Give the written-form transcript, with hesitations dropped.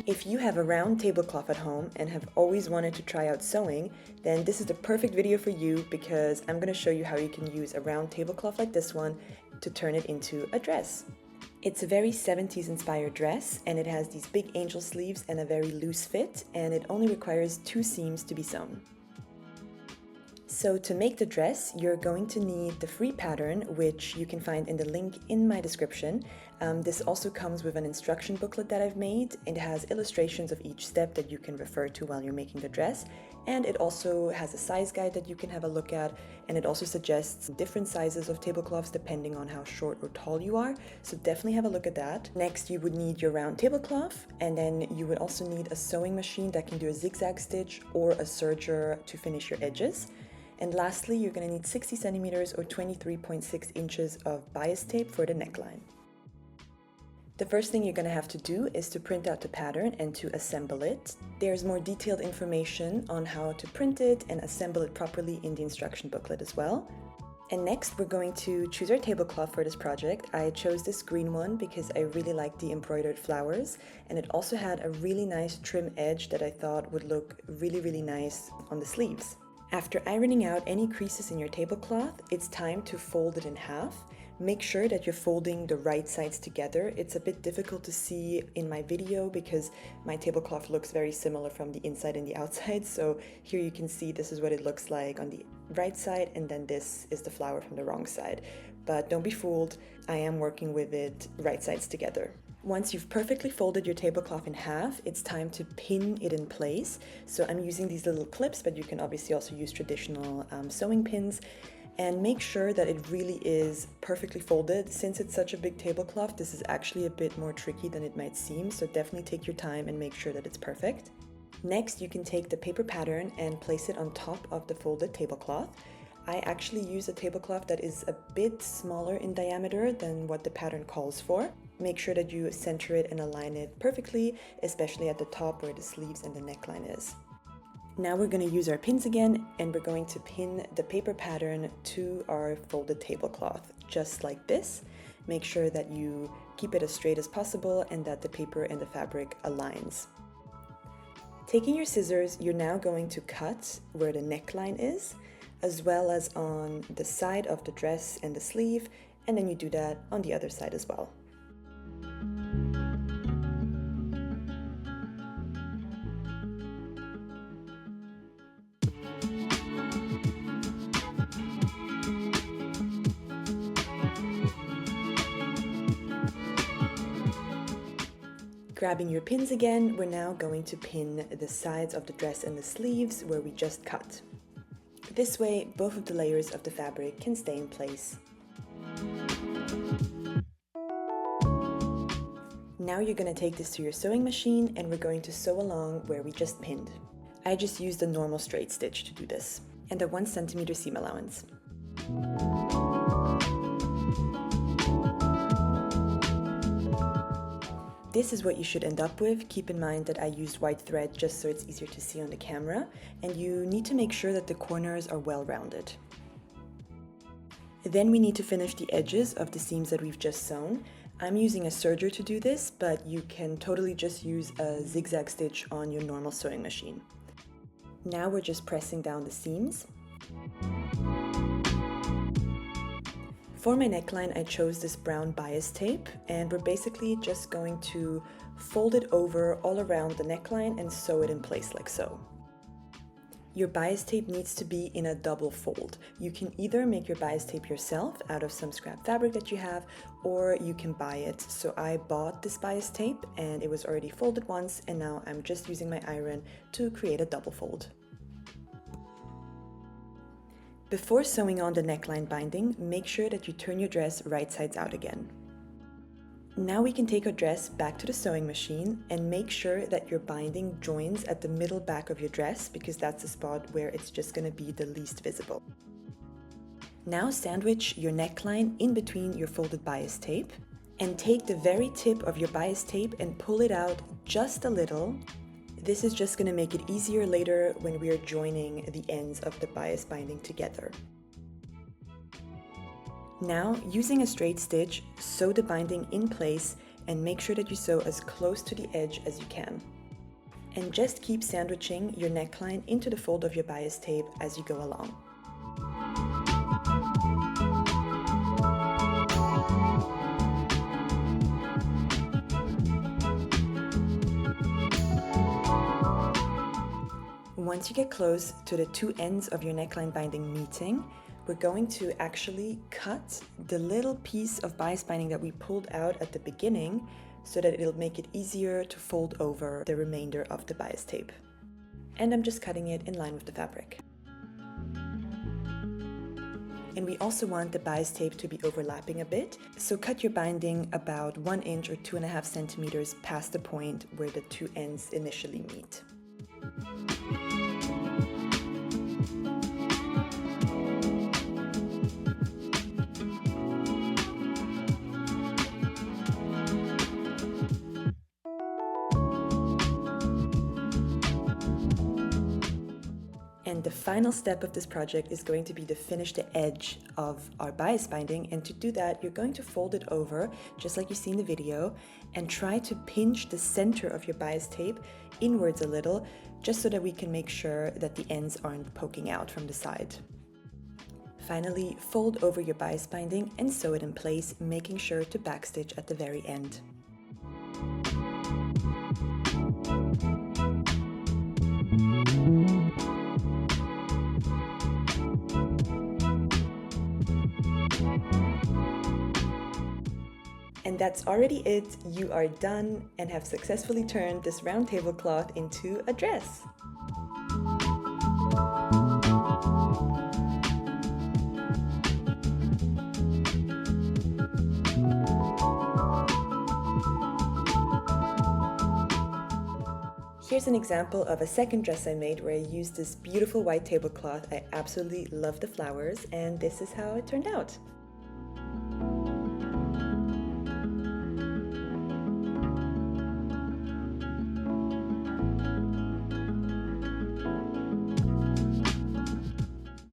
If you have a round tablecloth at home and have always wanted to try out sewing, then this is the perfect video for you because I'm going to show you how you can use a round tablecloth like this one to turn it into a dress. It's a very 70s inspired dress and it has these big angel sleeves and a very loose fit, and it only requires 2 seams to be sewn. So to make the dress, you're going to need the free pattern, which you can find in the link in my description. This also comes with an instruction booklet that I've made. It has illustrations of each step that you can refer to while you're making the dress. And it also has a size guide that you can have a look at. And it also suggests different sizes of tablecloths depending on how short or tall you are. So definitely have a look at that. Next, you would need your round tablecloth. And then you would also need a sewing machine that can do a zigzag stitch or a serger to finish your edges. And lastly, you're going to need 60 centimeters or 23.6 inches of bias tape for the neckline. The first thing you're going to have to do is to print out the pattern and to assemble it. There's more detailed information on how to print it and assemble it properly in the instruction booklet as well. And next, we're going to choose our tablecloth for this project. I chose this green one because I really like the embroidered flowers, and it also had a really nice trim edge that I thought would look really nice on the sleeves. After ironing out any creases in your tablecloth, it's time to fold it in half. Make sure that you're folding the right sides together. It's a bit difficult to see in my video because my tablecloth looks very similar from the inside and the outside. So here you can see this is what it looks like on the right side, and then this is the flower from the wrong side. But don't be fooled, I am working with it right sides together. Once you've perfectly folded your tablecloth in half, it's time to pin it in place. So I'm using these little clips, but you can obviously also use traditional sewing pins. And make sure that it really is perfectly folded. Since it's such a big tablecloth, this is actually a bit more tricky than it might seem, so definitely take your time and make sure that it's perfect. Next, you can take the paper pattern and place it on top of the folded tablecloth. I actually use a tablecloth that is a bit smaller in diameter than what the pattern calls for. Make sure that you center it and align it perfectly, especially at the top where the sleeves and the neckline is. Now we're going to use our pins again, and we're going to pin the paper pattern to our folded tablecloth, just like this. Make sure that you keep it as straight as possible and that the paper and the fabric aligns. Taking your scissors, you're now going to cut where the neckline is, as well as on the side of the dress and the sleeve, and then you do that on the other side as well. Grabbing your pins again, we're now going to pin the sides of the dress and the sleeves where we just cut. This way, both of the layers of the fabric can stay in place. Now you're going to take this to your sewing machine and we're going to sew along where we just pinned. I just used a normal straight stitch to do this, and a 1 centimeter seam allowance. This is what you should end up with. Keep in mind that I used white thread just so it's easier to see on the camera, and you need to make sure that the corners are well rounded. Then we need to finish the edges of the seams that we've just sewn. I'm using a serger to do this, but you can totally just use a zigzag stitch on your normal sewing machine. Now we're just pressing down the seams. For my neckline, I chose this brown bias tape, and we're basically just going to fold it over all around the neckline and sew it in place like so. Your bias tape needs to be in a double fold. You can either make your bias tape yourself out of some scrap fabric that you have, or you can buy it. So I bought this bias tape and it was already folded once, and now I'm just using my iron to create a double fold. Before sewing on the neckline binding, make sure that you turn your dress right sides out again. Now we can take our dress back to the sewing machine and make sure that your binding joins at the middle back of your dress, because that's the spot where it's just going to be the least visible. Now sandwich your neckline in between your folded bias tape and take the very tip of your bias tape and pull it out just a little. This is just going to make it easier later when we are joining the ends of the bias binding together. Now, using a straight stitch, sew the binding in place and make sure that you sew as close to the edge as you can. And just keep sandwiching your neckline into the fold of your bias tape as you go along. Once you get close to the two ends of your neckline binding meeting, we're going to actually cut the little piece of bias binding that we pulled out at the beginning so that it'll make it easier to fold over the remainder of the bias tape. And I'm just cutting it in line with the fabric. And we also want the bias tape to be overlapping a bit, so cut your binding about 1 inch or 2.5 centimeters past the point where the two ends initially meet. And the final step of this project is going to be to finish the edge of our bias binding, and to do that you're going to fold it over just like you see in the video and try to pinch the center of your bias tape inwards a little, just so that we can make sure that the ends aren't poking out from the side. Finally, fold over your bias binding and sew it in place, making sure to backstitch at the very end. And that's already it. You are done and have successfully turned this round tablecloth into a dress. Here's an example of a second dress I made where I used this beautiful white tablecloth. I absolutely love the flowers, and this is how it turned out.